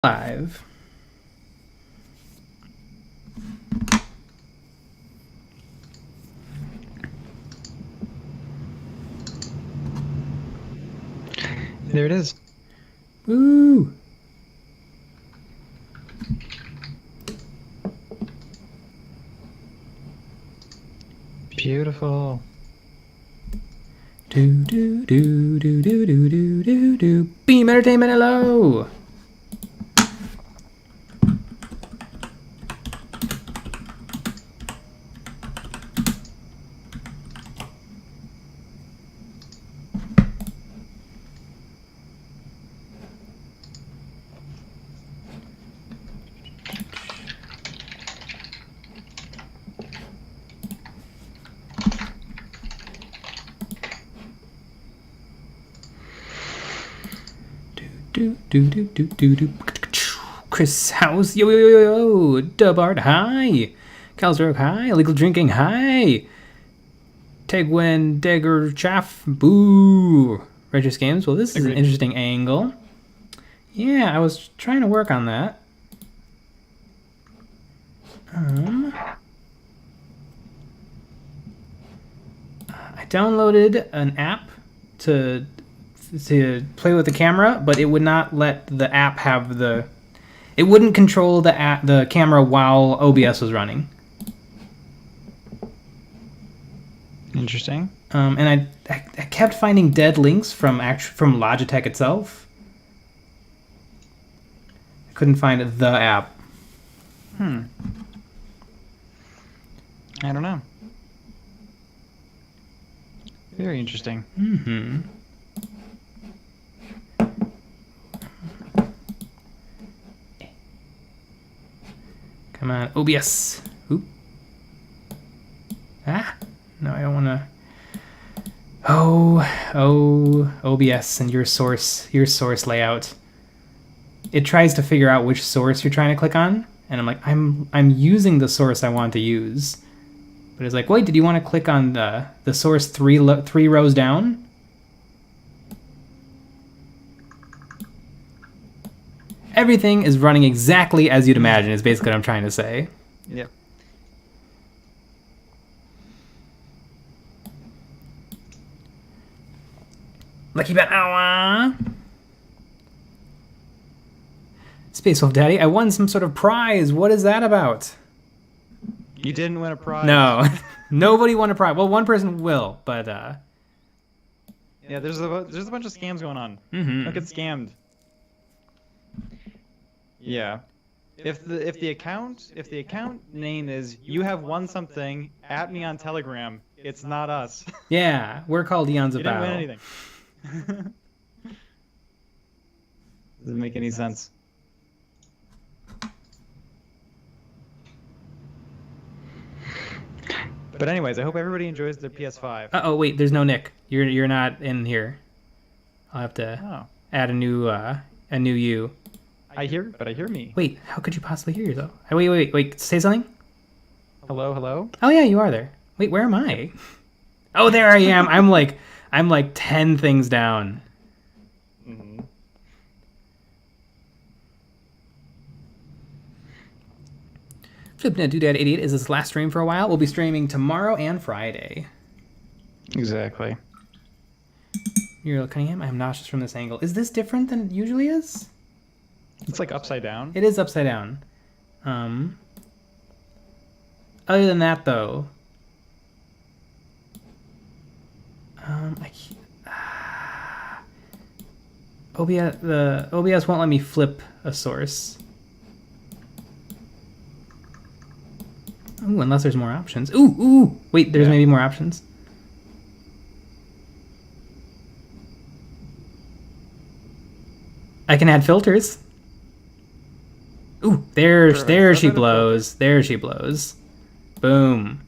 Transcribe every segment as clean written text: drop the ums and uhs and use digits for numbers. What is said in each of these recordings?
Live. There it is. Woo! Beautiful. Do do do do do do do do do. Beam Entertainment, hello. Do do do do do do. Chris House, yo yo yo yo. Dubart, hi. Calsroke, hi. Illegal drinking, hi. Tegwen Dagger Chaff, boo. Regis Games, well, this is an interesting angle. Yeah, I was trying to work on that. I downloaded an app to play with the camera, but it would not let the app have the... It wouldn't control the camera while OBS was running. Interesting. And I kept finding dead links from Logitech itself. I couldn't find the app. I don't know. Very interesting. Mm-hmm. Come on, OBS. Oop. Ah, no, I don't want to. Oh, OBS and your source layout. It tries to figure out which source you're trying to click on, and I'm like, I'm using the source I want to use, but it's like, wait, did you want to click on the source three rows down? Everything is running exactly as you'd imagine, is basically what I'm trying to say. Yep. Lucky Bet, ow! Space Wolf Daddy, I won some sort of prize. What is that about? You didn't win a prize. No, nobody won a prize. Well, one person will, but yeah, there's a bunch of scams going on. Don't get scammed. Yeah. If the account name is "you have won something," at me on Telegram. It's not us. Yeah, we're called EonsOfBattle. You didn't win anything. Doesn't make any sense. But anyways, I hope everybody enjoys their PS5. Oh wait, there's no Nick. You're not in here. I'll have to add a new you. I hear me. Wait, how could you possibly hear yourself? Wait, say something. Hello. Oh yeah, you are there. Wait, where am I? Oh, there I am. I'm like 10 things down. Flipnet Doodad 88 is this last stream for a while. We'll be streaming tomorrow and Friday. Exactly. Muriel Cunningham, I'm nauseous from this angle. Is this different than it usually is? It's like upside down. It is upside down. Other than that, though, the OBS won't let me flip a source. Ooh, unless there's more options. Ooh! Wait, there's maybe more options. I can add filters. Ooh, there she blows. There she blows. Boom.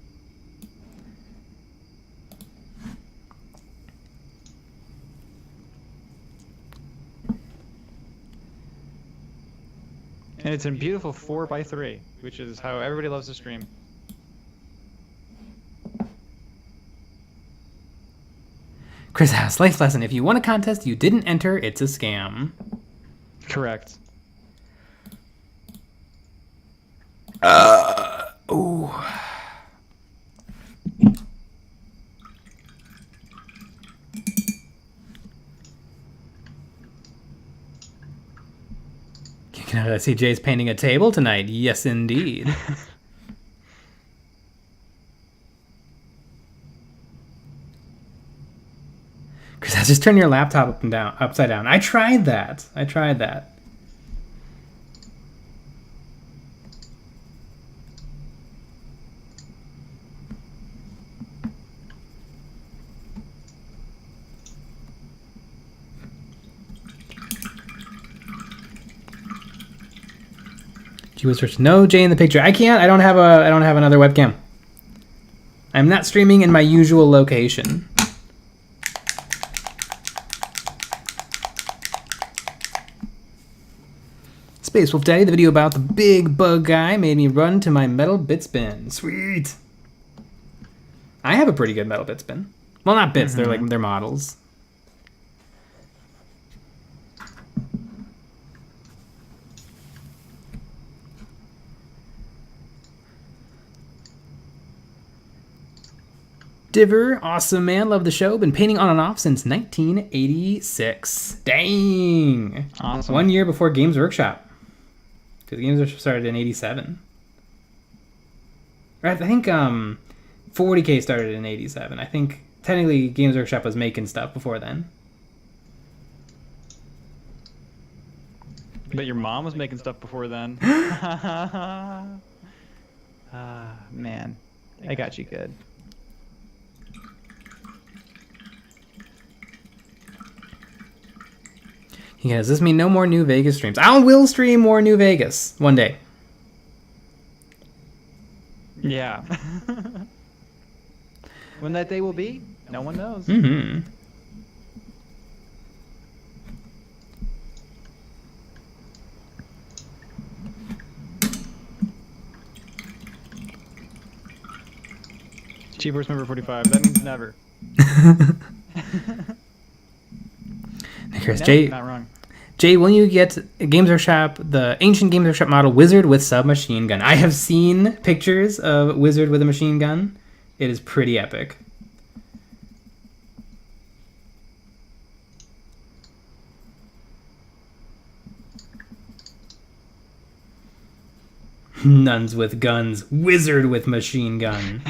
And it's in beautiful 4x3, which is how everybody loves to stream. Chris House, life lesson. If you won a contest you didn't enter, it's a scam. Correct. I see Jay's painting a table tonight. Yes, indeed. Chris, just turn your laptop up and down, upside down. I tried that. Search. No Jay in the picture. I can't. I don't have another webcam. I'm not streaming in my usual location. Space Wolf Daddy, the video about the big bug guy made me run to my metal bit spin. Sweet. I have a pretty good metal bit spin. Well, not bits. They're models. Diver, awesome man, love the show. Been painting on and off since 1986. Dang. Awesome. 1 year before Games Workshop. Because Games Workshop started in 87. Right, I think 40k started in 87. I think technically Games Workshop was making stuff before then. But your mom was making stuff before then. Man. I got you good. Yeah, does this mean no more New Vegas streams? I will stream more New Vegas one day. Yeah. When that day will be, no one knows. Mm-hmm. Cheapers number 45. That means never. Chris, No, Jay, not wrong. Jay, will you get Games Workshop, the ancient Games Workshop model Wizard with submachine gun? I have seen pictures of Wizard with a machine gun. It is pretty epic. Nuns with guns, Wizard with machine gun.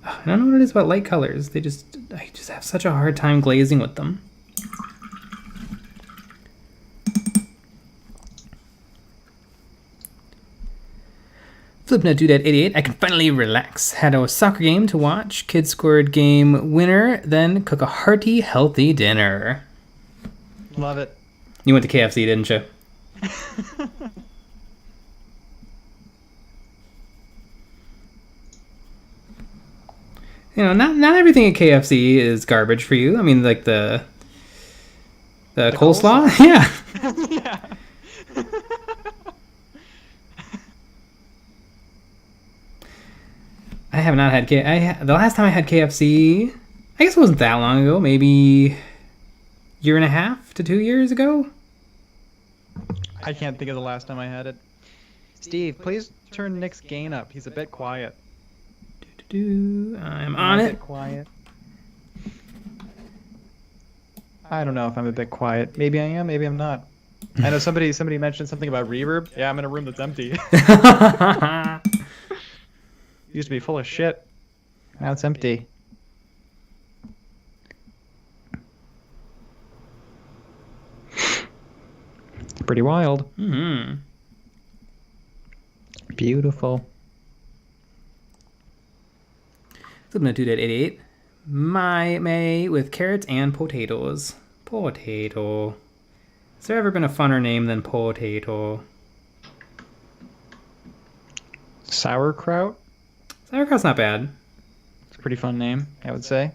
I don't know what it is about light colors. I just have such a hard time glazing with them. Flipnote Dudette 88. I can finally relax. Had a soccer game to watch. Kids scored game winner. Then cook a hearty, healthy dinner. Love it. You went to KFC, didn't you? You know, not everything at KFC is garbage for you. I mean, like the coleslaw? Yeah. Yeah. I have not had the last time I had KFC, I guess it wasn't that long ago, maybe year and a half to 2 years ago. I can't think of the last time I had it. Steve, please turn Nick's gain up. He's a bit quiet. I'm on A it. bit quiet. I don't know if I'm a bit quiet. Maybe I am, maybe I'm not. I know somebody mentioned something about reverb. Yeah, I'm in a room that's empty. Used to be full of shit. Now it's empty. It's pretty wild. Mm-hmm. Beautiful. Flipnote Dudette 88. My May with carrots and potatoes. Potato. Has there ever been a funner name than potato? Sauerkraut? Sauerkraut's not bad. It's a pretty fun name, I would say.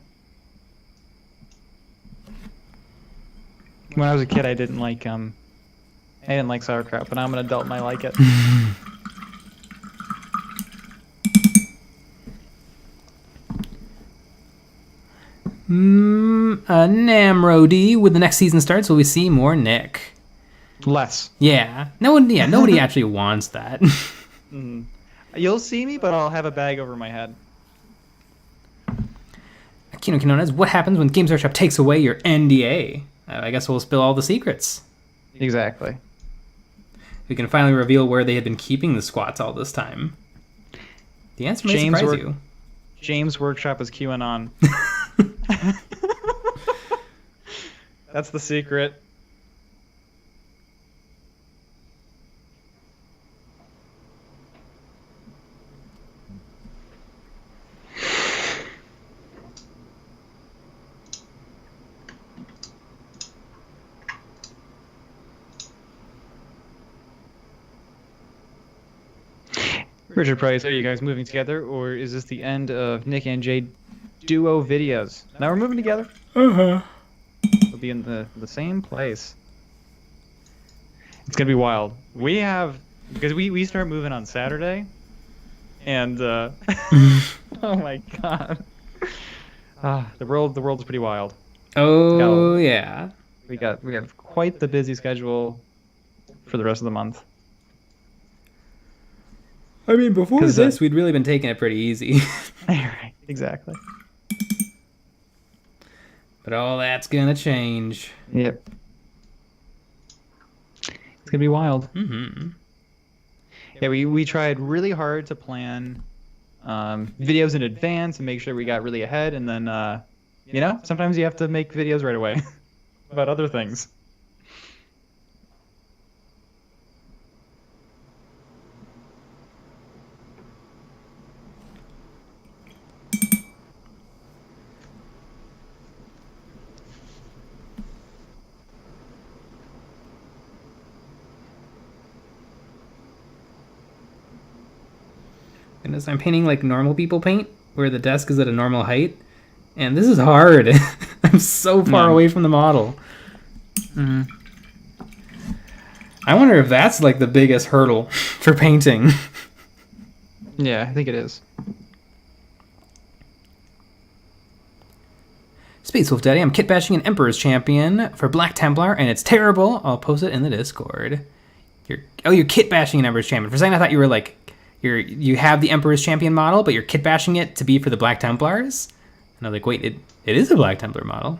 When I was a kid, I didn't like sauerkraut, but now I'm an adult and I like it. Namrodi, when the next season starts, will we see more Nick? Less. Yeah. Nobody actually wants that. You'll see me, but I'll have a bag over my head. Kino Quinones, what happens when Games Workshop takes away your NDA? I guess we'll spill all the secrets. Exactly. We can finally reveal where they had been keeping the squats all this time. The answer may surprise you. James Workshop is QAnon. That's the secret. Richard Price, are you guys moving together, or is this the end of Nick and Jay duo videos? Now we're moving together. Uh-huh. We'll be in the same place. It's gonna be wild. We have, because we start moving on Saturday, and oh my god, the world's pretty wild. Oh yeah. We have quite the busy schedule for the rest of the month. I mean, before this, we'd really been taking it pretty easy. Right, exactly. But all that's gonna change. Yep. It's gonna be wild. Mm-hmm. Yeah, we tried really hard to plan videos in advance and make sure we got really ahead, and then you know, sometimes you have to make videos right away about other things. Goodness, I'm painting like normal people paint, where the desk is at a normal height. And this is hard. I'm so far away from the model. Mm-hmm. I wonder if that's like the biggest hurdle for painting. Yeah, I think it is. Space Wolf Daddy, I'm kit bashing an Emperor's Champion for Black Templar, and it's terrible. I'll post it in the Discord. You're kit bashing an Emperor's Champion. For a second, I thought you were like, you have the Emperor's Champion model, but you're kit bashing it to be for the Black Templars. And I was like, wait, it is a Black Templar model.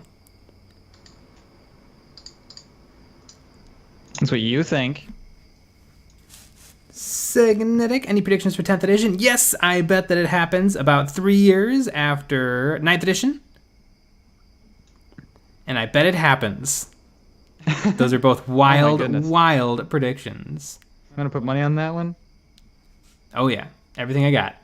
That's what you think. Signetic, any predictions for 10th edition? Yes, I bet that it happens about 3 years after 9th edition. And I bet it happens. Those are both wild predictions. I'm gonna put money on that one. Oh yeah, everything I got.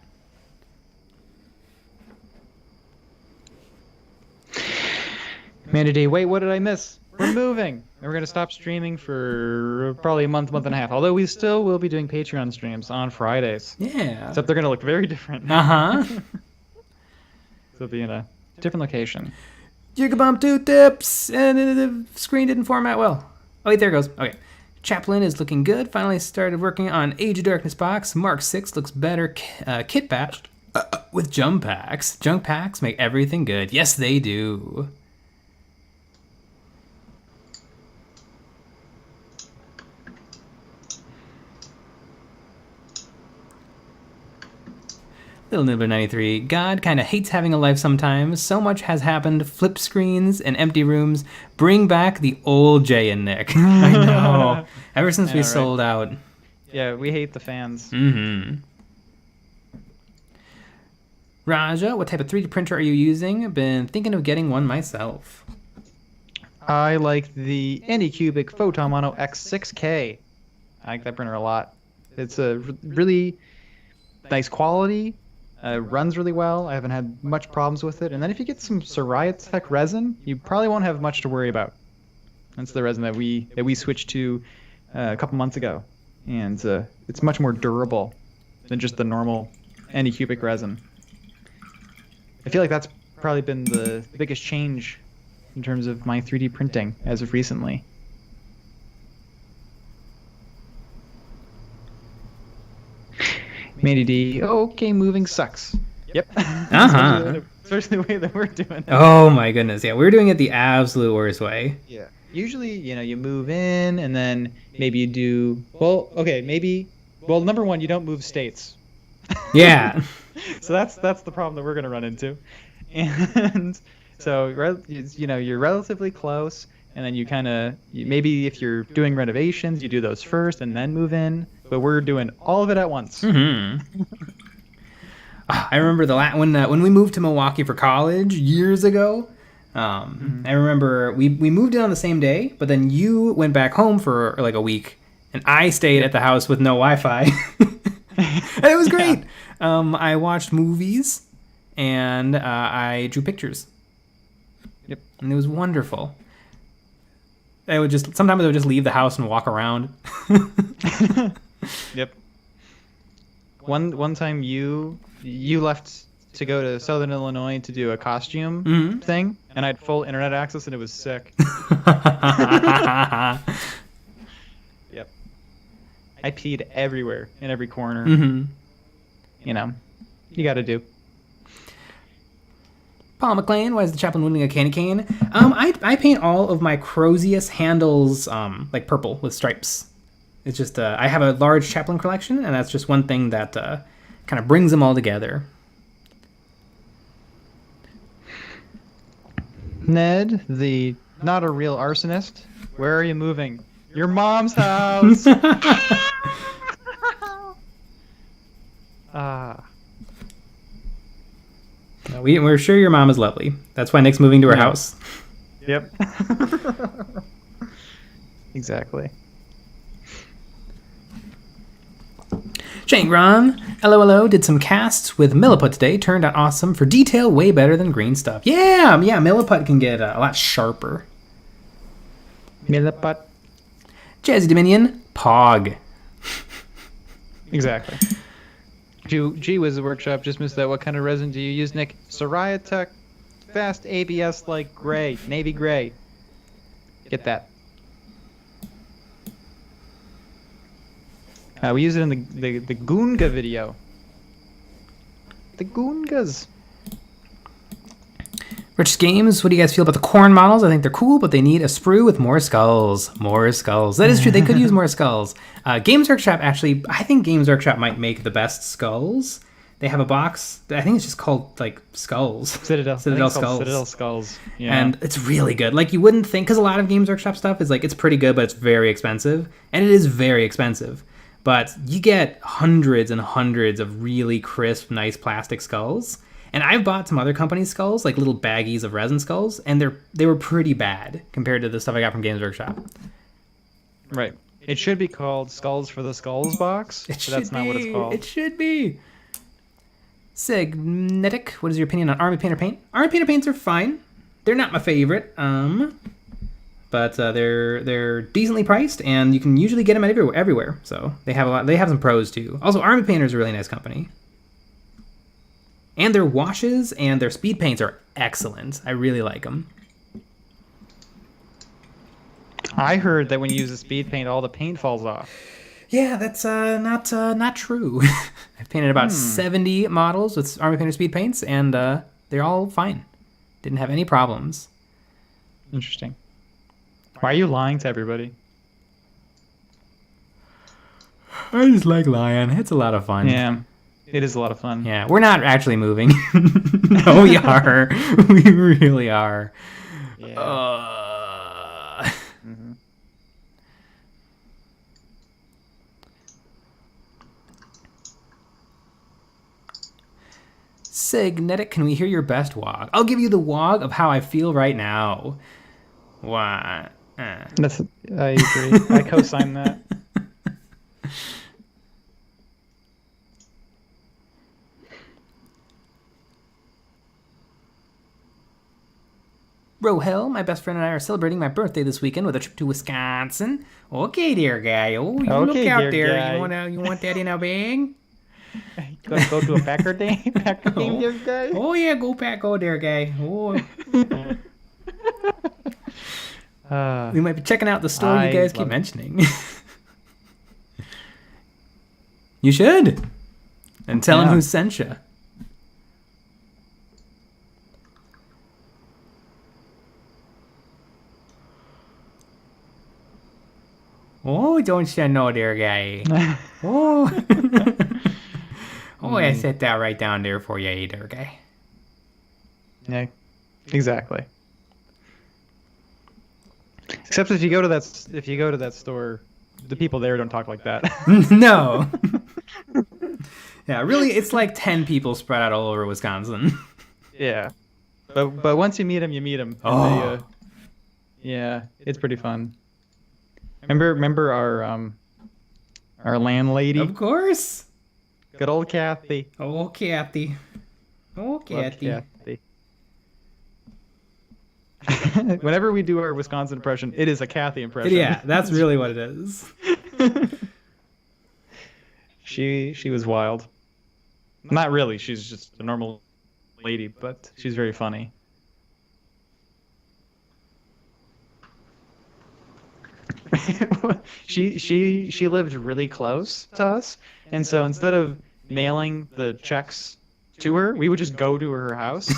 Mandy D, wait, what did I miss? We're moving. And we're going to stop streaming for probably a month and a half. Although we still will be doing Patreon streams on Fridays. Yeah. Except they're going to look very different. Uh-huh. So it'll be in a different location. Jigabomb 2 tips! And the screen didn't format well. Oh wait, there it goes. Okay. Chaplain is looking good. Finally started working on Age of Darkness box. Mark 6 looks better kit bashed with jump packs. Junk packs make everything good. Yes, they do. Little Nibbler 93. God kind of hates having a life sometimes. So much has happened. Flip screens and empty rooms. Bring back the old Jay and Nick. I know. Ever since we sold out. Yeah, we hate the fans. Mm-hmm. Raja, what type of 3D printer are you using? Been thinking of getting one myself. I like the Anycubic Photon Mono X6K. I like that printer a lot. It's a really nice quality. Runs really well. I haven't had much problems with it. And then if you get some Soraya resin, you probably won't have much to worry about. That's the resin that we switched to a couple months ago, and it's much more durable than just the normal Anycubic resin. I feel like that's probably been the biggest change in terms of my 3D printing as of recently. Mandy D, okay, moving sucks. Yep. Uh-huh. Especially the way that we're doing it. Oh my goodness, yeah, we're doing it the absolute worst way. Yeah. Usually, you move in and then maybe you do, well, number one, you don't move states. Yeah. So that's the problem that we're gonna run into. And so you're relatively close, and then you kind of maybe if you're doing renovations, you do those first and then move in. But we're doing all of it at once. I remember when we moved to Milwaukee for college years ago. I remember we moved in on the same day, but then you went back home for like a week, and I stayed at the house with no Wi-Fi, and it was great. I watched movies, and I drew pictures. Yep. And it was wonderful. Sometimes I would just leave the house and walk around. Yep. One time you left to go to Southern Illinois to do a costume thing, and I had full internet access, and it was sick. Yep. I peed everywhere in every corner. You know, you got to do. Paul McLean, why is the Chaplain winning a candy cane? I paint all of my Crozius handles like purple with stripes. It's just I have a large Chaplain collection, and that's just one thing that kind of brings them all together. Ned, the not a real arsonist, where are you moving? Your mom's house. We're sure your mom is lovely. That's why Nick's moving to her house. Yep. Exactly. Shangron, LOLO, did some casts with Milliput today. Turned out awesome. For detail, way better than green stuff. Yeah, Milliput can get a lot sharper. Milliput. Jazzy Dominion, Pog. Exactly. Gee Whiz Workshop just missed that. What kind of resin do you use, Nick? Soraya Tech Fast ABS like gray, navy gray. Get that. We use it in the Goonga video. The Goongas. Rich Games, what do you guys feel about the corn models? I think they're cool, but they need a sprue with more skulls. More skulls. That is true. They could use more skulls. Games Workshop, actually, I think Games Workshop might make the best skulls. They have a box. I think it's just called, like, Skulls. Citadel Skulls. Citadel Skulls. Yeah. And it's really good. Like, you wouldn't think, because a lot of Games Workshop stuff is, like, it's pretty good, but it's very expensive. And it is very expensive. But you get hundreds and hundreds of really crisp, nice plastic skulls. And I've bought some other companies' skulls, like little baggies of resin skulls, and they were pretty bad compared to the stuff I got from Games Workshop. Right. It should be called Skulls for the Skulls box, but that's not what it's called. It should be. Signetic, what is your opinion on Army Painter paint? Army Painter paints are fine. They're not my favorite, but they're decently priced, and you can usually get them everywhere. So they have some pros too. Also, Army Painter is a really nice company. And their washes and their speed paints are excellent. I really like them. I heard that when you use a speed paint, all the paint falls off. Yeah, that's not true. I've painted about 70 models with Army Painter speed paints, and they're all fine. Didn't have any problems. Interesting. Why are you lying to everybody? I just like lying. It's a lot of fun. Yeah. It is a lot of fun. Yeah, we're not actually moving. No, we are. We really are. Yeah. Signetic, can we hear your best wog? I'll give you the wog of how I feel right now. Why? I agree. I co-sign that. Rohel, my best friend and I are celebrating my birthday this weekend with a trip to Wisconsin. Okay, dear guy. Oh, you look out there. Guy. You want that in a bag? Gonna go to a Packer game, dear guy. Oh yeah, go there, guy. Oh. We might be checking out the store you guys keep mentioning. You should, and tell him who sent you. Oh, don't you know, dear guy? Oh. Oh, I set that right down there for you, either, okay? Yeah, exactly. Except if you go to that store, the people there don't talk like that. No. Yeah, really, it's like 10 people spread out all over Wisconsin. Yeah, but once you meet them, and Oh, yeah, it's pretty fun. Remember our of landlady, course. good old Kathy. Oh, Kathy. Oh, Love Kathy. Kathy. Whenever we do our Wisconsin impression, it is a Kathy impression. Yeah, that's really what it is. She was wild. Not really. She's just a normal lady, but she's very funny. She lived really close to us, and so instead of mailing the checks to her, we would just go to her house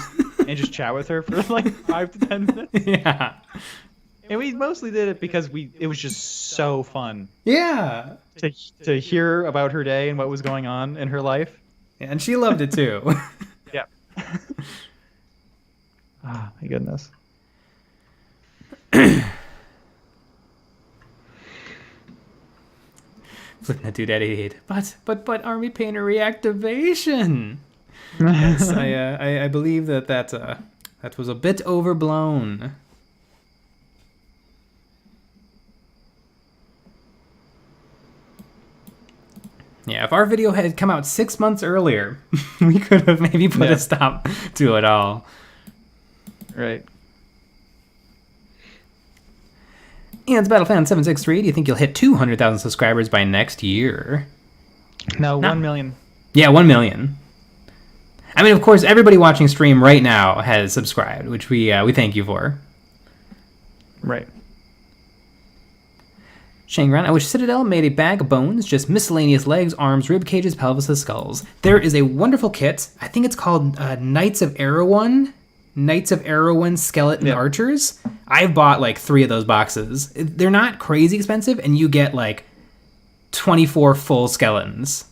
and just chat with her for like 5 to 10 minutes. Yeah. And we mostly did it because it was just so fun Yeah. to hear about her day and what was going on in her life. And she loved it too. Yeah. Oh my goodness. Flipping a dude at 88. But Army Painter reactivation. Yes, I believe that was a bit overblown. Yeah, if our video had come out 6 months earlier, we could have maybe put a stop to it all. Right. EonsBattle Fan 763, do you think you'll hit 200,000 subscribers by next year? No, 1 million. Yeah, 1 million. I mean, of course, everybody watching stream right now has subscribed, which we thank you for. Right. Shangran, I wish Citadel made a bag of bones, just miscellaneous legs, arms, rib cages, pelvises, skulls. There is a wonderful kit. I think it's called Knights of Erewhon. Knights of Erewhon Skeleton Archers. I've bought like 3 of those boxes. They're not crazy expensive, and you get like 24 full skeletons.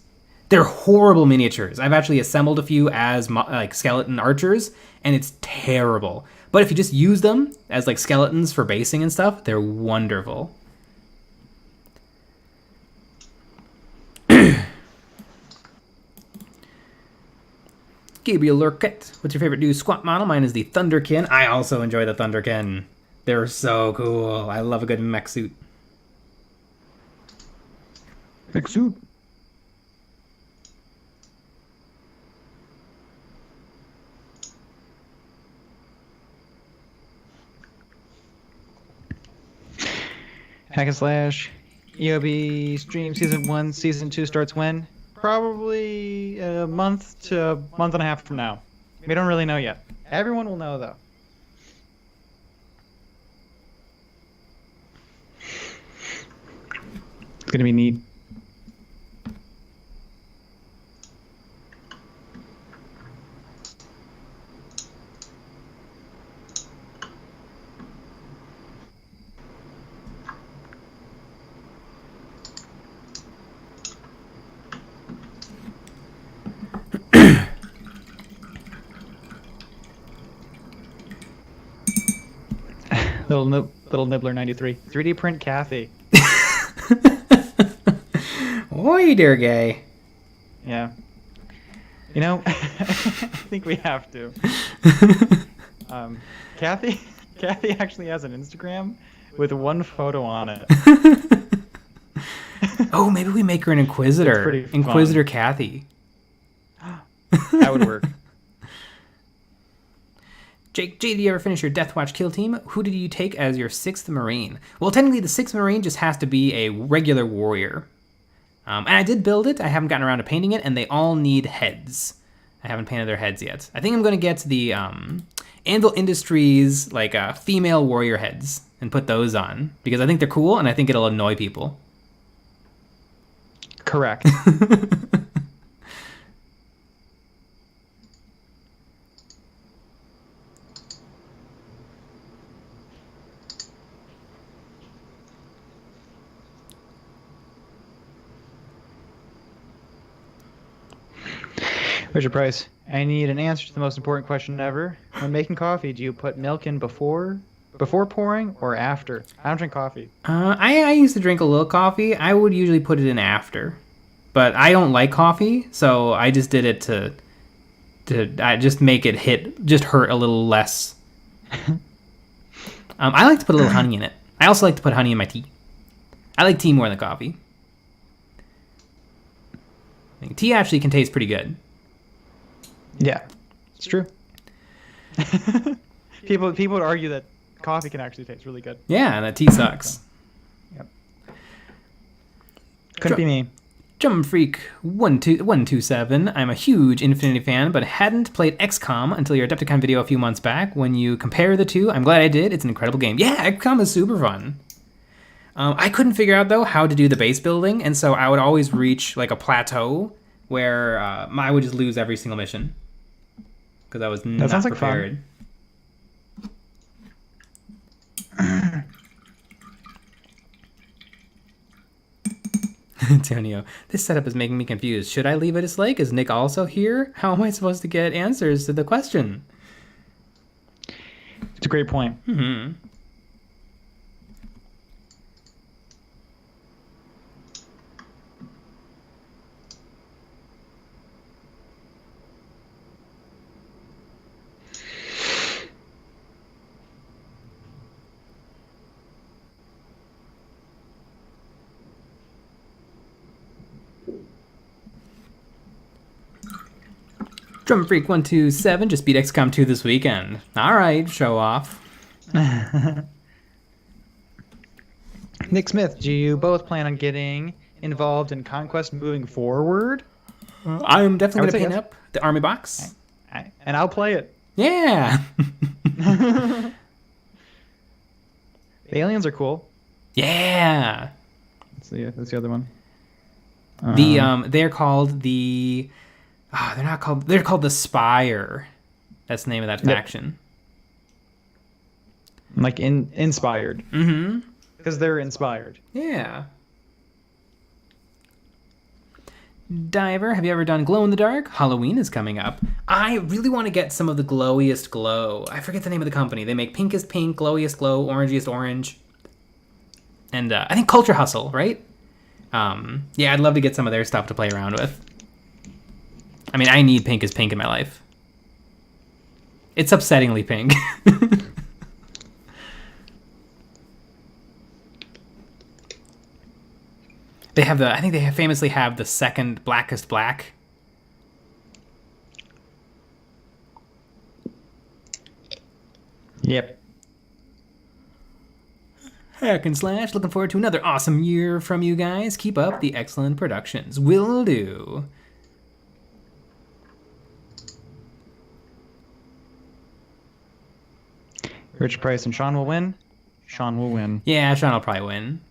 They're horrible miniatures. I've actually assembled a few as like skeleton archers, and it's terrible. But if you just use them as like skeletons for basing and stuff, they're wonderful. Gabriel Lurkett, what's your favorite new squat model? Mine is the Thunderkin. I also enjoy the Thunderkin. They're so cool. I love a good mech suit. Mech suit. Hack and Slash. EOB stream season 1, season 2 starts when? Probably a month to a month and a half from now. We don't really know yet. Everyone will know though. It's gonna be neat. Little Nibbler 93. 3D print Kathy. Oi there, gay. Yeah. You know, I think we have to. Kathy actually has an Instagram with 1 photo on it. Oh, maybe we make her an Inquisitor. pretty fun. Inquisitor Kathy. That would work. Jake, did you ever finish your Death Watch kill team? Who did you take as your 6th Marine? Well, technically the 6th Marine just has to be a regular warrior. And I did build it. I haven't gotten around to painting it, and they all need heads. I haven't painted their heads yet. I think I'm going to get the Anvil Industries like female warrior heads and put those on, because I think they're cool, and I think it'll annoy people. Correct. Richard Price, I need an answer to the most important question ever. When making coffee, do you put milk in before pouring or after? I don't drink coffee. I used to drink a little coffee. I would usually put it in after, but I don't like coffee, so I just did it to just make it hurt a little less. I like to put a little honey in it. I also like to put honey in my tea. I like tea more than coffee. I think tea actually can taste pretty good. Yeah, it's true. People would argue that coffee can actually taste really good. Yeah, and that tea sucks. Yep. Couldn't be me. Jump Freak 127. I'm a huge Infinity fan, but hadn't played XCOM until your Adepticon video a few months back. When you compare the two, I'm glad I did. It's an incredible game. Yeah, XCOM is super fun. I couldn't figure out, though, how to do the base building, and so I would always reach, like, a plateau where I would just lose every single mission. Because I was not prepared. Fun. Antonio, this setup is making me confused. Should I leave it as Slake? Is Nick also here? How am I supposed to get answers to the question? It's a great point. Mm-hmm. Drum Freak 127 just beat XCOM 2 this weekend. All right, show off. Nick Smith, do you both plan on getting involved in Conquest moving forward? I'm definitely going to paint up the army box. And I'll play it. Yeah. The aliens are cool. Yeah. That's the other one. They're called the... Oh, they're called the Spire. That's the name of that faction. Like inspired. Mm-hmm. Because they're inspired. Yeah. Diver, have you ever done glow in the dark? Halloween is coming up. I really want to get some of the glowiest glow. I forget the name of the company. They make pinkest pink, glowiest glow, orangiest orange. And I think Culture Hustle, right? Yeah, I'd love to get some of their stuff to play around with. I mean, I need pink as pink in my life. It's upsettingly pink. I think they famously have the second blackest black. Yep. Hack and Slash, looking forward to another awesome year from you guys. Keep up the excellent productions. Will do. Rich Price and Sean will win. Sean will win. Yeah, Sean will probably win.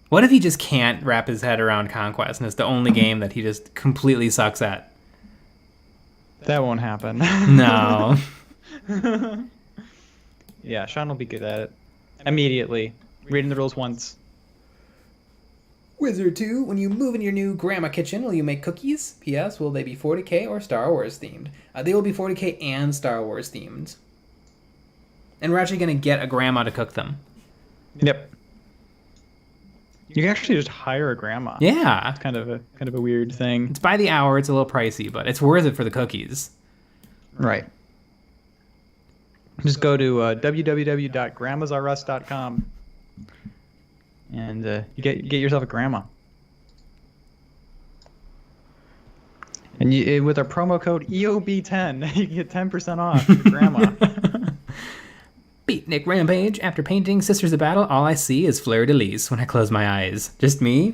What if he just can't wrap his head around Conquest and it's the only game that he just completely sucks at? That won't happen. No. Yeah, Sean will be good at it. Immediately. Reading the rules once. Wizard 2, when you move in your new grandma kitchen, will you make cookies? P.S. Will they be 40k or Star Wars themed? They will be 40k and Star Wars themed. And we're actually going to get a grandma to cook them. Yep. You can actually just hire a grandma. Yeah. It's kind of a weird thing. It's by the hour, it's a little pricey, but it's worth it for the cookies. Right. Just go to www.grandmasrus.com and you get yourself a grandma. And with our promo code EOB10, you can get 10% off your grandma. Beat Nick Rampage. After painting Sisters of Battle, all I see is fleur-de-lis when I close my eyes. Just me?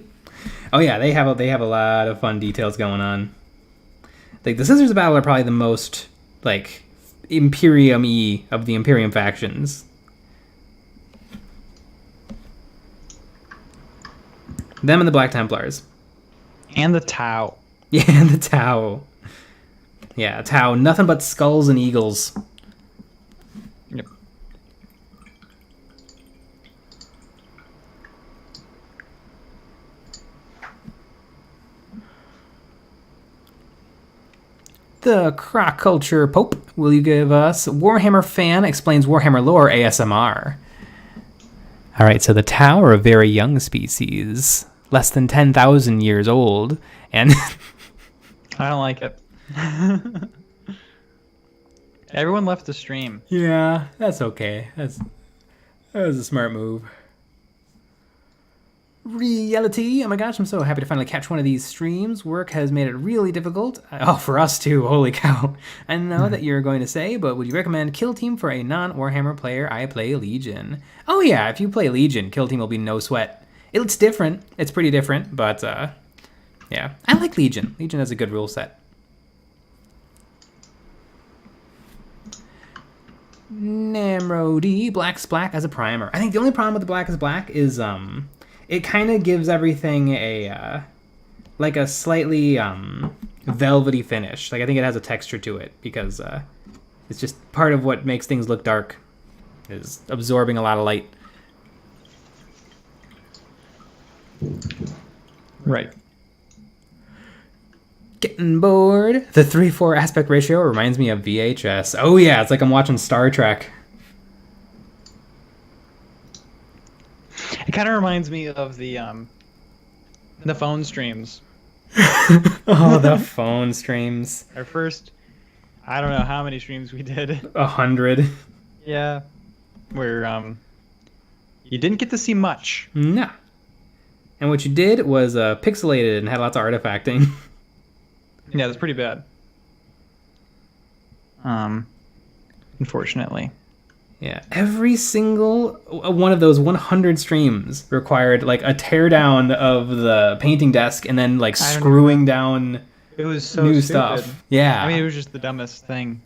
Oh yeah, they have a lot of fun details going on. Like the Sisters of Battle are probably the most like Imperium-y of the Imperium factions. Them and the Black Templars. And the Tau. Yeah, and the Tau. Yeah, Tau. Nothing but skulls and eagles. Yep. The Croc Culture Pope, will you give us Warhammer Fan Explains Warhammer Lore ASMR? All right, so the Tau are a very young species, less than 10,000 years old, and I don't like it. Everyone left the stream. yeah, that's okay. That was a smart move. Reality. Oh my gosh, I'm so happy to finally catch one of these streams. Work has made it really difficult. Oh, for us too. Holy cow. I know that you're going to say, but would you recommend Kill Team for a non-Warhammer player? I play Legion. Oh yeah, if you play Legion, Kill Team will be no sweat. It's different. It's pretty different, but yeah. I like Legion. Legion has a good rule set. Namrodi, Black's Black as a primer. I think the only problem with the Black is Black is it kind of gives everything a like a slightly velvety finish. Like I think it has a texture to it because it's just part of what makes things look dark is absorbing a lot of light. Right. Getting bored. The 3:4 aspect ratio reminds me of VHS. Oh yeah, it's like I'm watching Star Trek. It kind of reminds me of the phone streams. Oh, the phone streams. Our first, I don't know how many streams we did. 100. Yeah, where you didn't get to see much. Nah. And what you did was pixelated and had lots of artifacting. Yeah, that's pretty bad. Unfortunately. Yeah, every single one of those 100 streams required like a teardown of the painting desk and then like screwing down it was so new stupid. stuff. Yeah. I mean, it was just the dumbest thing.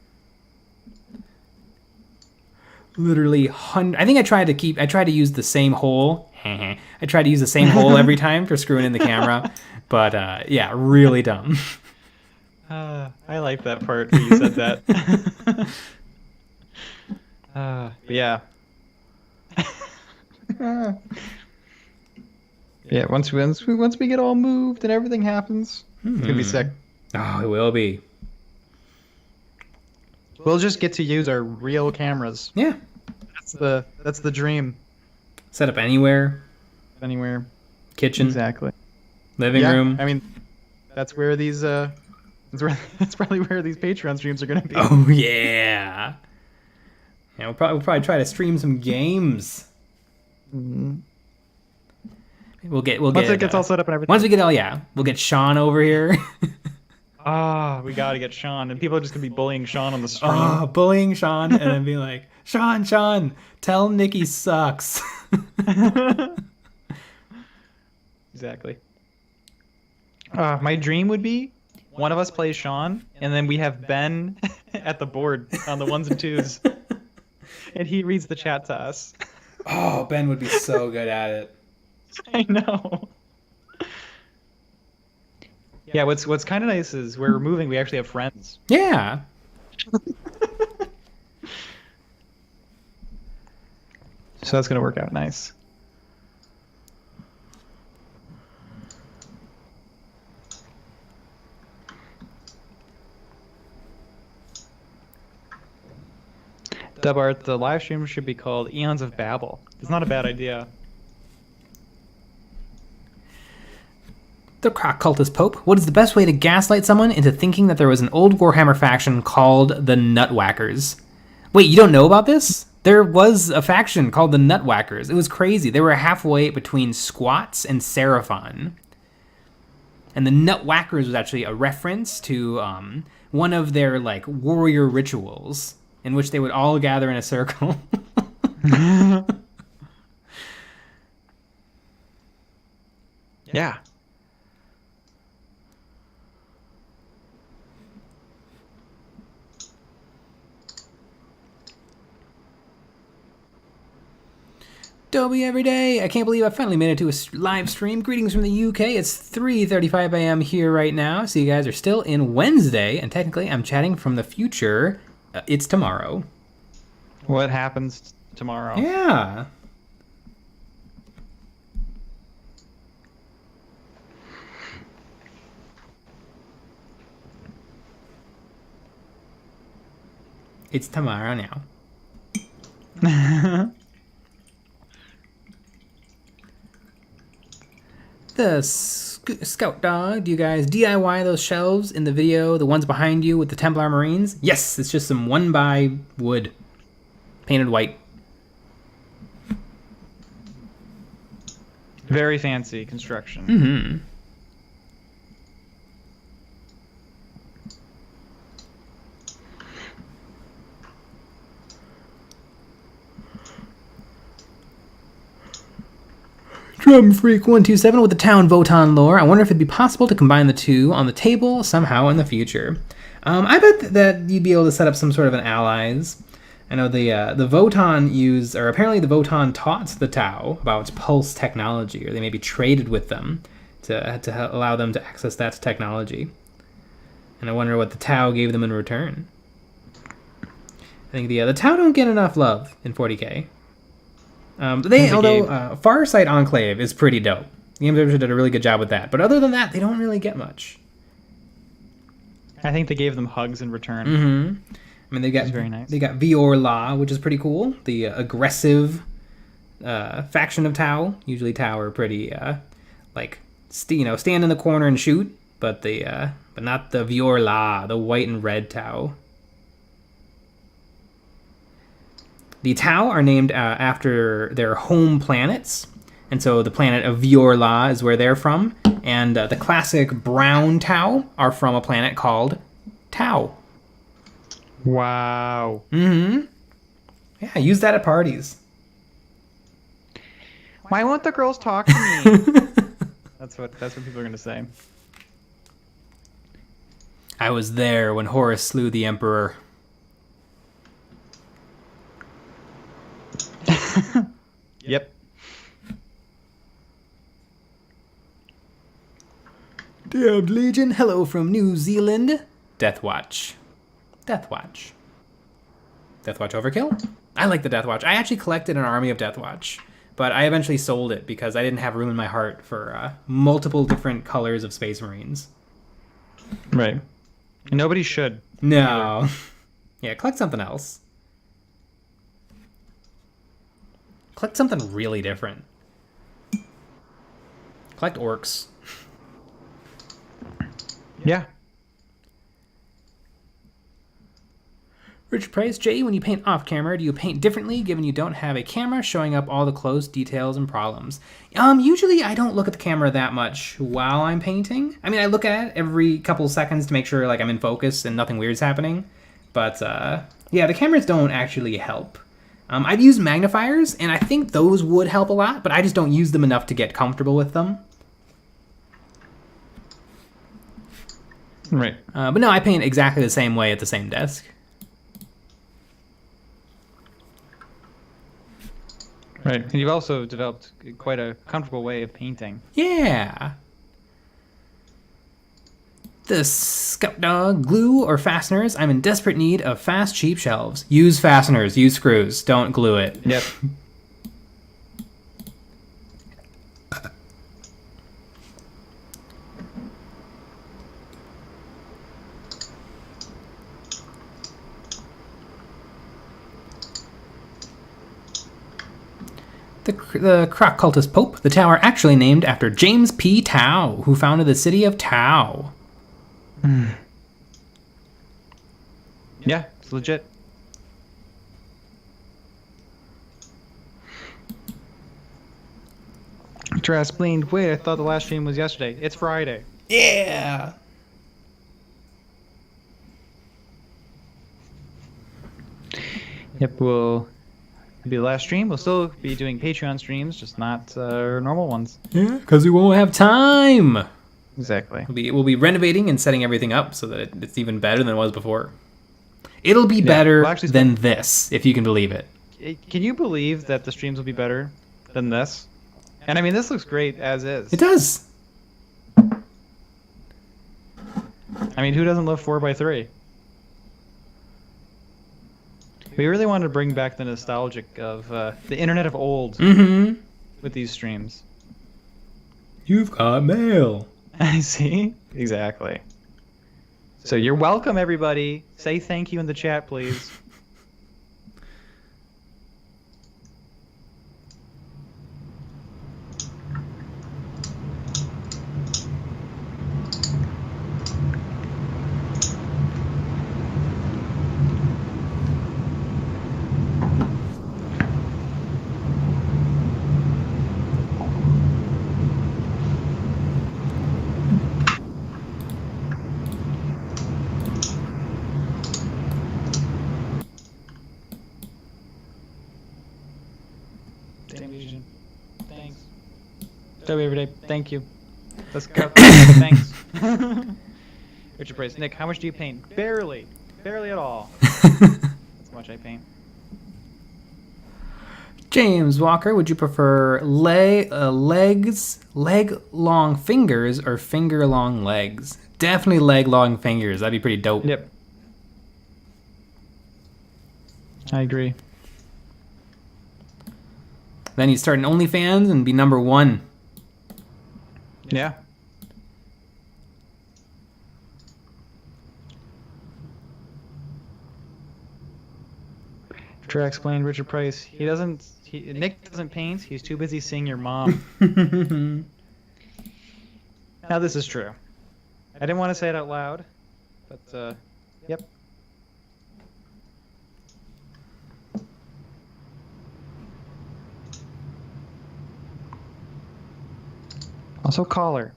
Literally I think I tried to use the same hole. I tried to use the same hole every time for screwing in the camera, but yeah, really dumb. I like that part where you said that. Yeah. Yeah, once we get all moved and everything happens, it's gonna be sick. Oh, it will be. We'll just get to use our real cameras. Yeah. That's the dream. Set up anywhere. Anywhere. Kitchen. Exactly. Living room. I mean, that's where these that's probably where these Patreon streams are gonna be. Oh yeah. Yeah, we'll probably try to stream some games. Mm-hmm. Once it gets all set up and everything. Once we get we'll get Sean over here. We gotta get Sean, and people are just gonna be bullying Sean on the stream. Bullying Sean, and then be like, Sean, tell Nikki sucks. Exactly. My dream would be one of us plays Sean, and then we have Ben at the board on the ones and twos, and he reads the chat to us. Oh, Ben would be so good at it. I know. Yeah, what's kind of nice is we're moving. We actually have friends. Yeah. So that's gonna work out nice. Dub Art, the live stream should be called Eons of Babel. It's not a bad idea. The Croc Cultist Pope. What is the best way to gaslight someone into thinking that there was an old Warhammer faction called the Nutwhackers? Wait, you don't know about this? There was a faction called the Nutwhackers. It was crazy. They were halfway between Squats and Seraphon. And the Nutwhackers was actually a reference to one of their like warrior rituals in which they would all gather in a circle. Yeah. Dobie every day. I can't believe I finally made it to a live stream. Greetings from the UK. It's 3:35 a.m. here right now. So you guys are still in Wednesday, and technically I'm chatting from the future. It's tomorrow. What happens tomorrow? Yeah. It's tomorrow now. The Scout Dog. Do you guys DIY those shelves in the video? The ones behind you with the Templar Marines? Yes, it's just some 1x wood. Painted white. Very fancy construction. Mm-hmm. Drum Freak 127 with the Town Votan lore. I wonder if it'd be possible to combine the two on the table somehow in the future. I bet that you'd be able to set up some sort of an allies. I know the Votan use, or apparently the Votan taught the Tau about pulse technology, or they maybe traded with them to allow them to access that technology. And I wonder what the Tau gave them in return. I think the Tau don't get enough love in 40k. Farsight Enclave is pretty dope. The Observer did a really good job with that. But other than that, they don't really get much. I think they gave them hugs in return. Mm-hmm. I mean, very nice. They got Vior La, which is pretty cool. The aggressive faction of Tau. Usually Tau are pretty, stand in the corner and shoot. But not the Vior La, the white and red Tau. The Tau are named after their home planets. And so the planet of Vior La is where they're from. And the classic brown Tau are from a planet called Tau. Wow. Mm-hmm. Yeah, use that at parties. Why won't the girls talk to me? That's what people are going to say. I was there when Horus slew the Emperor. Yep. Damned Legion, hello from New Zealand. Deathwatch. Deathwatch Overkill? I like the Deathwatch. I actually collected an army of Deathwatch, but I eventually sold it because I didn't have room in my heart for multiple different colors of Space Marines. Right. Nobody should. No. Yeah, collect something else. Collect something really different. Collect orcs. Yeah. Rich Price, Jay, when you paint off camera, do you paint differently given you don't have a camera showing up all the close details and problems? Usually I don't look at the camera that much while I'm painting. I mean, I look at it every couple seconds to make sure like I'm in focus and nothing weird's happening. But yeah, the cameras don't actually help. I've used magnifiers, and I think those would help a lot, but I just don't use them enough to get comfortable with them. Right. But no, I paint exactly the same way at the same desk. Right. And you've also developed quite a comfortable way of painting. Yeah. The Scout Dog, glue or fasteners? I'm in desperate need of fast, cheap shelves. Use fasteners, use screws, don't glue it. Yep. The Croc Cultist Pope, the tower actually named after James P. Tau, who founded the city of Tau. Yeah, it's legit. Chaplain, wait, I thought the last stream was yesterday. It's Friday. Yeah. Yep, it'll be the last stream. We'll still be doing Patreon streams, just not normal ones. Yeah, because we won't have time. Exactly. We'll be renovating and setting everything up so that it's even better than it was before. It'll be better than this, if you can believe it. Can you believe that the streams will be better than this? And I mean, this looks great as is. It does. I mean, who doesn't love 4x3? We really wanted to bring back the nostalgic of the internet of old with these streams. You've got mail. I see. Exactly. So you're welcome, everybody. Say thank you in the chat, please. W every day. Thank you. Let's go. Thanks. Richard Price. Nick, how much do you paint? Barely. Barely at all. That's how much I paint. James Walker, would you prefer leg long fingers or finger long legs? Definitely leg long fingers. That'd be pretty dope. Yep. I agree. Then you start an OnlyFans and be number 1. Yeah. After I explained Richard Price, Nick doesn't paint. He's too busy seeing your mom. Now this is true. I didn't want to say it out loud, but yep. Also call her.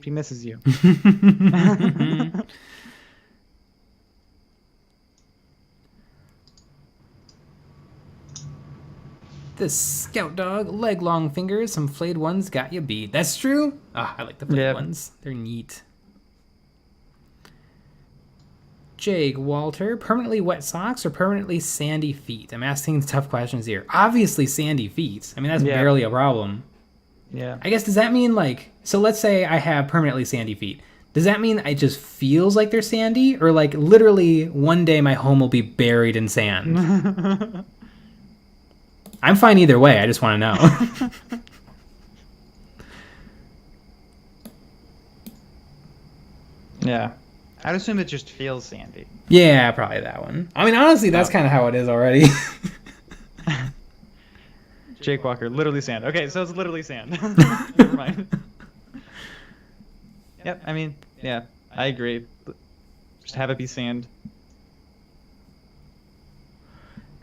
She misses you. This scout dog, leg long fingers, some flayed ones got you beat. That's true? I like the flayed ones. They're neat. Jake Walter, permanently wet socks or permanently sandy feet? I'm asking tough questions here. Obviously sandy feet. I mean, that's barely a problem. Yeah. I guess, does that mean like, so let's say I have permanently sandy feet. Does that mean it just feels like they're sandy? Or like literally one day my home will be buried in sand? I'm fine either way. I just want to know. Yeah. I'd assume it just feels sandy. Yeah, probably that one. I mean, honestly, that's kind of how it is already. Jake Walker, literally sand. Okay, so it's literally sand. Never mind. Yep, I mean, yeah, I agree. Just have it be sand.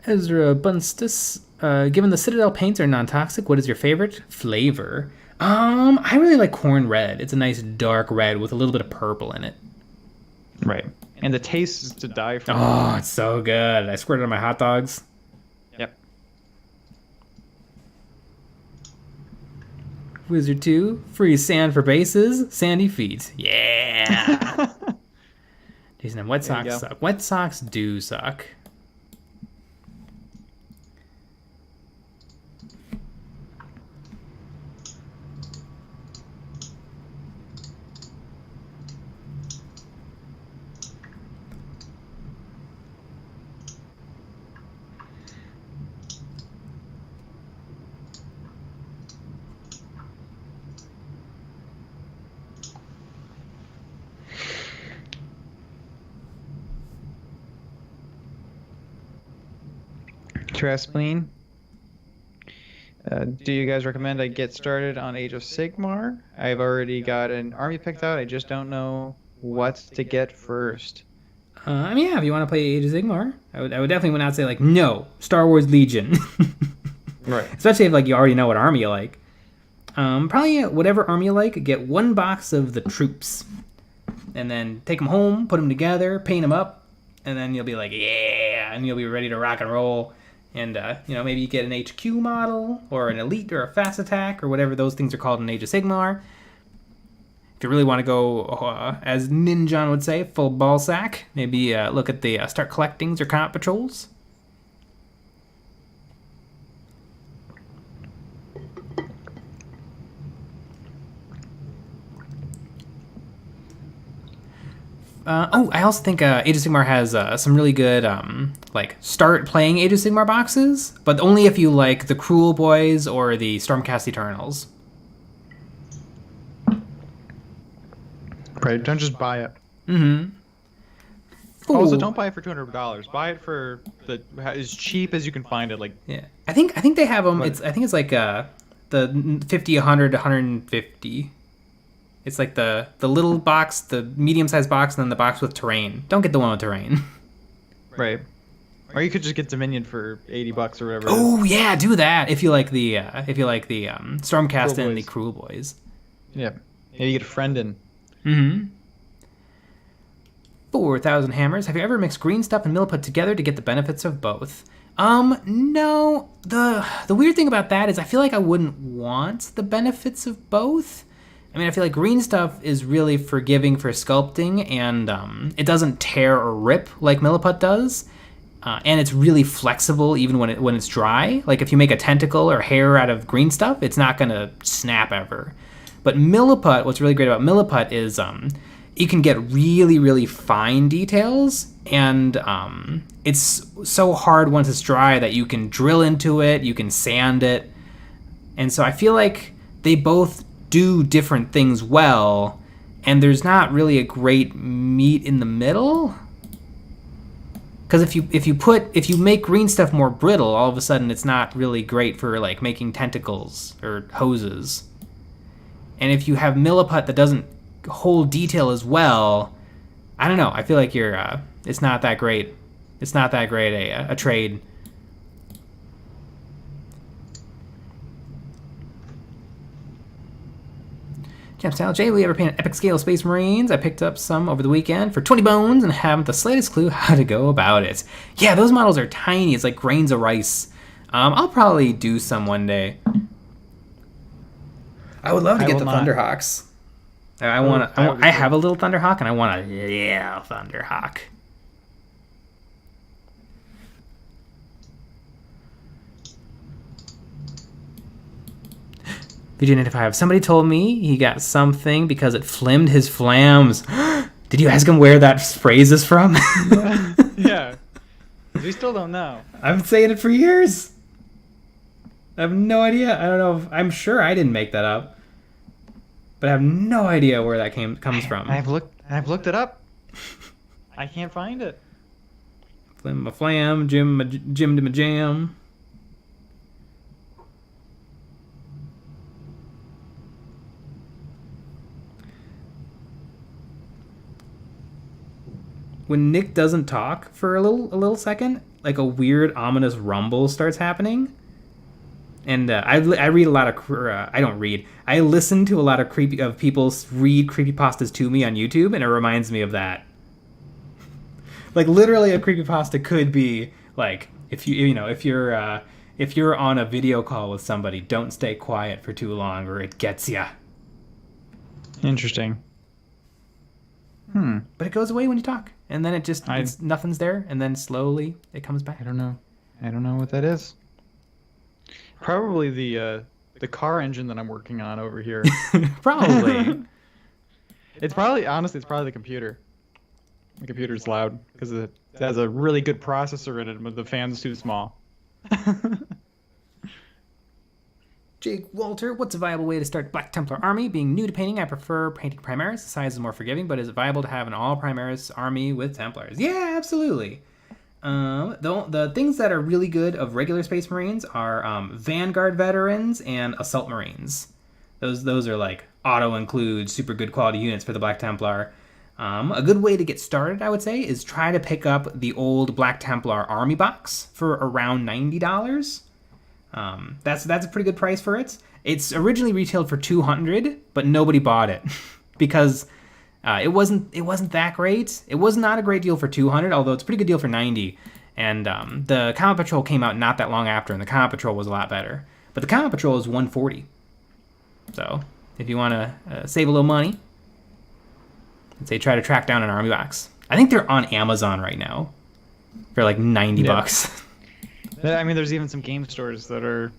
Ezra Bunstus, given the Citadel paints are non-toxic, what is your favorite flavor? I really like corn red. It's a nice dark red with a little bit of purple in it. Right. And the taste is to die for. Oh, it's so good. I squirted it on my hot dogs. Yep. Wizard 2, free sand for bases, sandy feet. Yeah. Jason, and wet socks suck. Wet socks do suck. Chaplain. Do you guys recommend I get started on Age of Sigmar? I've already got an army picked out. I just don't know what to get first. I mean, yeah, if you want to play Age of Sigmar, I would definitely not say like, no, Star Wars Legion. Right. Especially if like you already know what army you like. Probably whatever army you like, get 1 box of the troops. And then take them home, put them together, paint them up, and then you'll be like, yeah, and you'll be ready to rock and roll. And, maybe you get an HQ model, or an elite, or a fast attack, or whatever those things are called in Age of Sigmar. If you really want to go, as Ninjon would say, full ball sack, maybe look at the Start Collectings or Combat Patrols. I also think Age of Sigmar has some really good, start playing Age of Sigmar boxes, but only if you like the Cruel Boys or the Stormcast Eternals. Right, don't just buy it. Mm-hmm. Also, don't buy it for $200. Buy it for as cheap as you can find it. Like, yeah, I think they have them. I think it's like the 50, 100, 150. It's like the little box, the medium-sized box, and then the box with terrain. Don't get the one with terrain. Right. Or you could just get Dominion for $80 or whatever. Oh yeah, do that if you like the Stormcast and the Cruel Boys. Yeah. Maybe you get a friend in. Mm-hmm. 4,000 hammers. Have you ever mixed green stuff and milliput together to get the benefits of both? No. The weird thing about that is I feel like I wouldn't want the benefits of both. I mean, I feel like green stuff is really forgiving for sculpting, and it doesn't tear or rip like milliput does. And it's really flexible even when it's dry. Like if you make a tentacle or hair out of green stuff, it's not gonna snap ever. But milliput, what's really great about milliput is you can get really, really fine details, and it's so hard once it's dry that you can drill into it, you can sand it. And so I feel like they both do different things well, and there's not really a great meet in the middle. Because if you make green stuff more brittle, all of a sudden it's not really great for like making tentacles or hoses. And if you have milliput that doesn't hold detail as well, I don't know. I feel like it's not that great. It's not that great a trade. Style Jay, we ever painted epic scale Space Marines? I picked up some over the weekend for 20 bones and haven't the slightest clue how to go about it. Yeah, those models are tiny. It's like grains of rice. I'll probably do some one day. I would love to get the Thunderhawks. I have a little Thunderhawk, and I want a little Thunderhawk. VJ95. Somebody told me he got something because it flimmed his flams. Did you ask him where that phrase is from? Yeah. We still don't know. I've been saying it for years. I have no idea. I don't know. I'm sure I didn't make that up. But I have no idea where that comes from. I've looked it up. I can't find it. Flim my flam, Jim to my jam. When Nick doesn't talk for a little second, like a weird ominous rumble starts happening. And I read a lot of I don't read. I listen to a lot of people read creepypastas to me on YouTube, and it reminds me of that. Like literally, a creepypasta could be like if you're on a video call with somebody, don't stay quiet for too long, or it gets ya. Interesting. But it goes away when you talk, and then it's nothing's there, and then slowly it comes back. I don't know what that is. Probably the car engine that I'm working on over here. Probably. It's probably the computer. The computer's loud because it has a really good processor in it, but the fan's too small. Jake Walter, what's a viable way to start Black Templar army? Being new to painting, I prefer painting Primaris. The size is more forgiving, but is it viable to have an all Primaris army with Templars? Yeah, absolutely. The things that are really good of regular Space Marines are Vanguard veterans and Assault Marines. Those are like auto-include, super good quality units for the Black Templar. A good way to get started, I would say, is try to pick up the old Black Templar army box for around $90. That's a pretty good price for it. It's originally retailed for $200, but nobody bought it because it wasn't that great. It was not a great deal for $200, although it's a pretty good deal for $90. And the Comet Patrol came out not that long after, and the Comet Patrol was a lot better. But the Comet Patrol is $140. So if you want to save a little money, I'd say try to track down an army box. I think they're on Amazon right now for like $90. I mean, there's even some game stores that are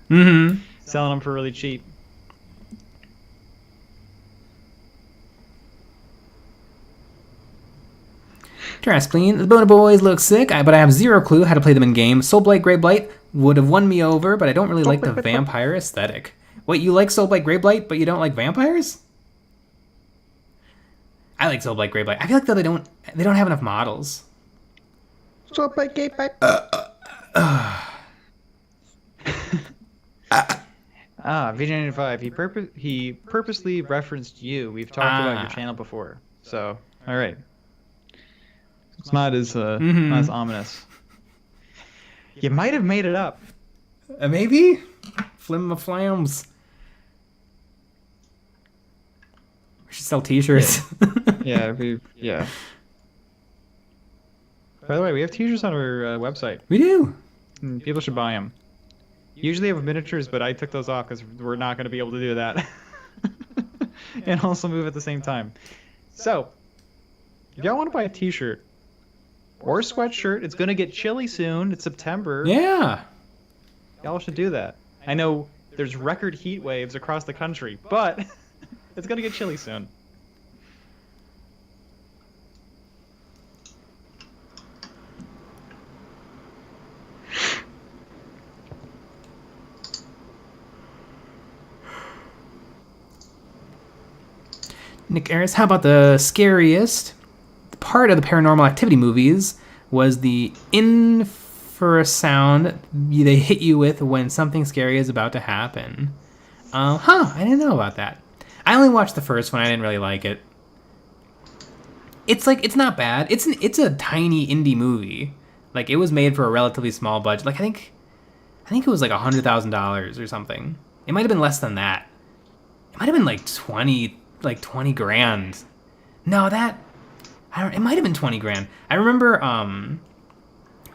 selling them for really cheap. Trash Clean. The Boner Boys look sick, but I have zero clue how to play them in game. Soulblight, Greyblight would have won me over, but I don't really like the vampire aesthetic. Wait, you like Soulblight, Greyblight, but you don't like vampires? I like Soulblight, Greyblight. I feel like though they don't have enough models. Soulblight, Greyblight. VJ95. He purposely referenced you. We've talked about your channel before, so all right. It's not as not as ominous. You might have made it up. Maybe. Flim my flams. We should sell T-shirts. Yeah. Yeah. By the way, we have t-shirts on our website. We do. And people should buy them. Usually have miniatures, but I took those off because we're not going to be able to do that. And also move at the same time. So, if y'all want to buy a t-shirt or a sweatshirt, it's going to get chilly soon. It's September. Yeah. Y'all should do that. I know there's record heat waves across the country, but it's going to get chilly soon. Nick Ayres, how about the scariest part of the Paranormal Activity movies was the infrasound they hit you with when something scary is about to happen. I didn't know about that. I only watched the first one. I didn't really like it. It's not bad. It's a tiny indie movie. Like, it was made for a relatively small budget. Like, I think it was like $100,000 or something. It might have been less than that. It might have been like 20 grand. No, it might have been 20 grand. I remember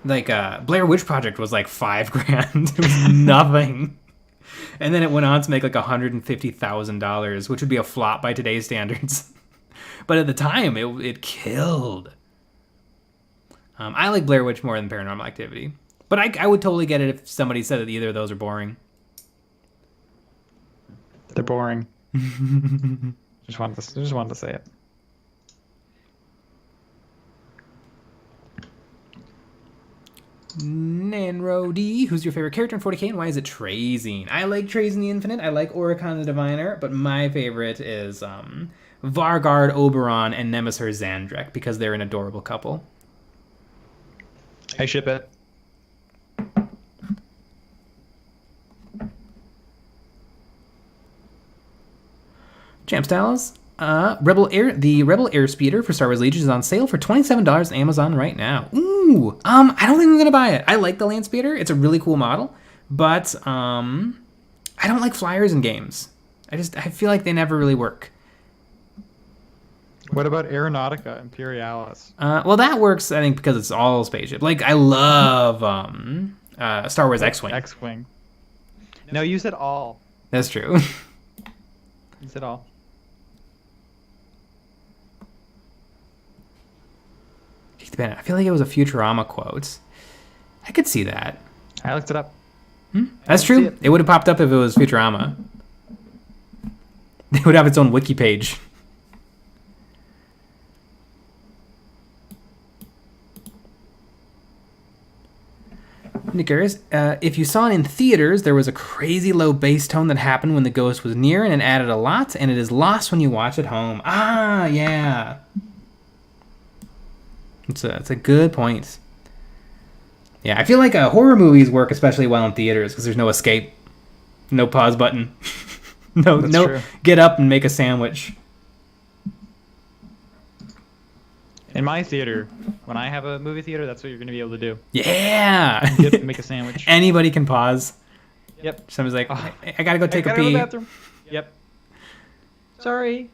Blair Witch Project was like 5 grand. It was nothing. And then it went on to make like $150,000, which would be a flop by today's standards. But at the time, it killed. I like Blair Witch more than Paranormal Activity. But I would totally get it if somebody said that either of those are boring. They're boring. Just wanted to say it. Nanro D, who's your favorite character in 40k and why is it Trazine? I like Trazine the Infinite, I like Oricon the Diviner, but my favorite is Vargard Oberon and Nemesis Zandrek because they're an adorable couple. I ship it. Champ Styles, the Rebel Airspeeder for Star Wars Legion is on sale for $27 on Amazon right now. Ooh, I don't think I'm gonna buy it. I like the Land Speeder; it's a really cool model, but I don't like flyers in games. I feel like they never really work. What about Aeronautica Imperialis? Well, that works, I think, because it's all spaceship. Like, I love Star Wars X-Wing. X-Wing. No, you said all. That's true. You said all. I feel like it was a Futurama quote. I could see that. I looked it up. That's true. It would have popped up if it was Futurama. It would have its own wiki page. Nick Ayres, if you saw it in theaters, there was a crazy low bass tone that happened when the ghost was near, and it added a lot, and it is lost when you watch at home. Ah, yeah. It's a good point. Yeah, I feel like horror movies work especially well in theaters because there's no escape, no pause button, no true. Get up and make a sandwich. In my theater, when I have a movie theater, that's what you're going to be able to do. Yeah. Get up and make a sandwich. Anybody can pause. Yep. Somebody's like, I gotta go take a pee. Go to the bathroom. Yep. Sorry.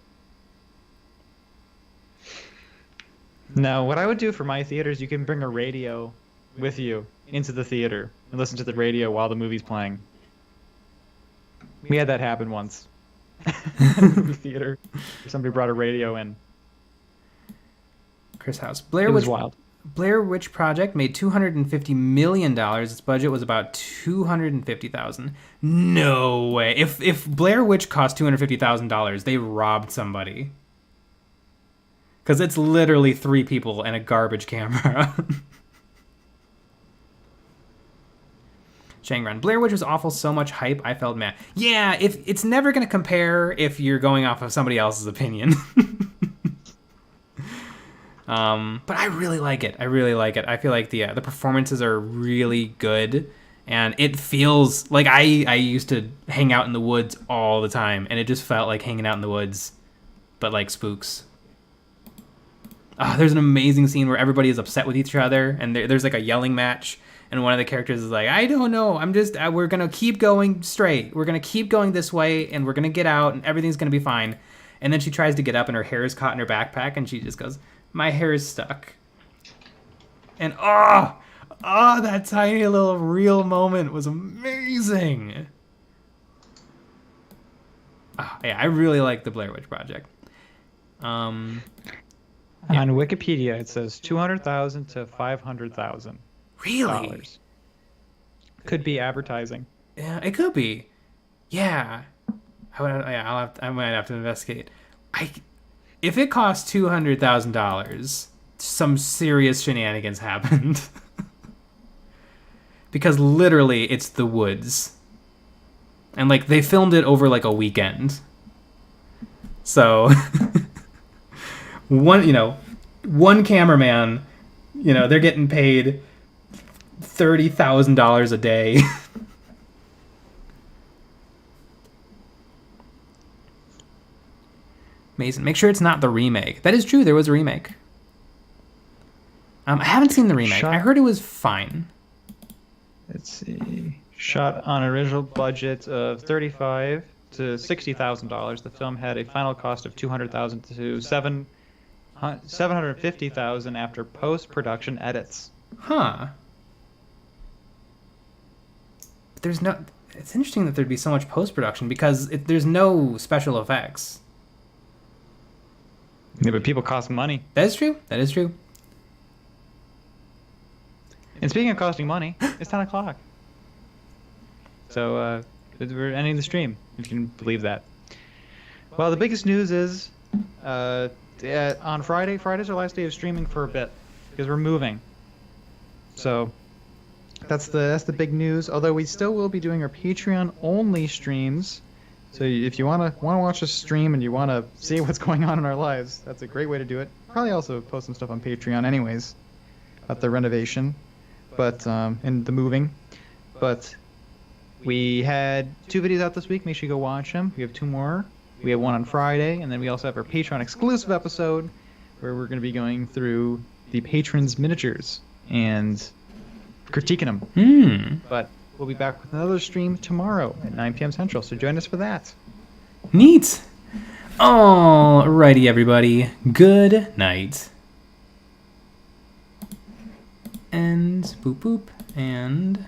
No, what I would do for my theater is you can bring a radio with you into the theater and listen to the radio while the movie's playing. We had that happen once. Movie theater. Somebody brought a radio in. Chris House. It was wild. Blair Witch Project made $250 million. Its budget was about $250,000. No way. If Blair Witch cost $250,000, they robbed somebody. Because it's literally 3 people and a garbage camera. Shangran. Blair Witch was awful, so much hype, I felt mad. Yeah, if it's never going to compare if you're going off of somebody else's opinion. But I really like it. I feel like the performances are really good. And it feels like I used to hang out in the woods all the time. And it just felt like hanging out in the woods, but like spooks. There's an amazing scene where everybody is upset with each other, and there's like a yelling match, and one of the characters is like, I don't know, I'm just, we're going to keep going straight. We're going to keep going this way, and we're going to get out, and everything's going to be fine. And then she tries to get up, and her hair is caught in her backpack, and she just goes, my hair is stuck. And that tiny little real moment was amazing. Yeah, I really like the Blair Witch Project. On Wikipedia, it says 200,000 to 500,000 Really? dollars. Could be advertising. Yeah, it could be. Yeah, I might have to investigate. If it costs $200,000, some serious shenanigans happened. Because literally, it's the woods, and like they filmed it over like a weekend. So, one cameraman, they're getting paid $30,000 a day. Amazing. Make sure it's not the remake. That is true. There was a remake. I haven't seen the remake. I heard it was fine. Let's see. Shot on an original budget of $35,000 to $60,000. The film had a final cost of $200,000 to $750,000 after post-production edits. Huh. There's no. It's interesting that there'd be so much post-production because there's no special effects. Yeah, but people cost money. That is true. That is true. And speaking of costing money, it's 10 o'clock. So we're ending the stream, if you can believe that. Well, the biggest news is on Friday. Friday's our last day of streaming for a bit because we're moving. So that's the big news. Although we still will be doing our Patreon only streams. So if you want to watch us stream and you want to see what's going on in our lives, that's a great way to do it. Probably also post some stuff on Patreon anyways about the renovation, but and the moving. But we had 2 videos out this week. Make sure you go watch them. We have 2 more. We have one on Friday, and then we also have our Patreon exclusive episode where we're going to be going through the patrons' miniatures and critiquing them. But we'll be back with another stream tomorrow at 9 p.m. Central, so join us for that. Neat. Alrighty, everybody. Good night. And boop boop and...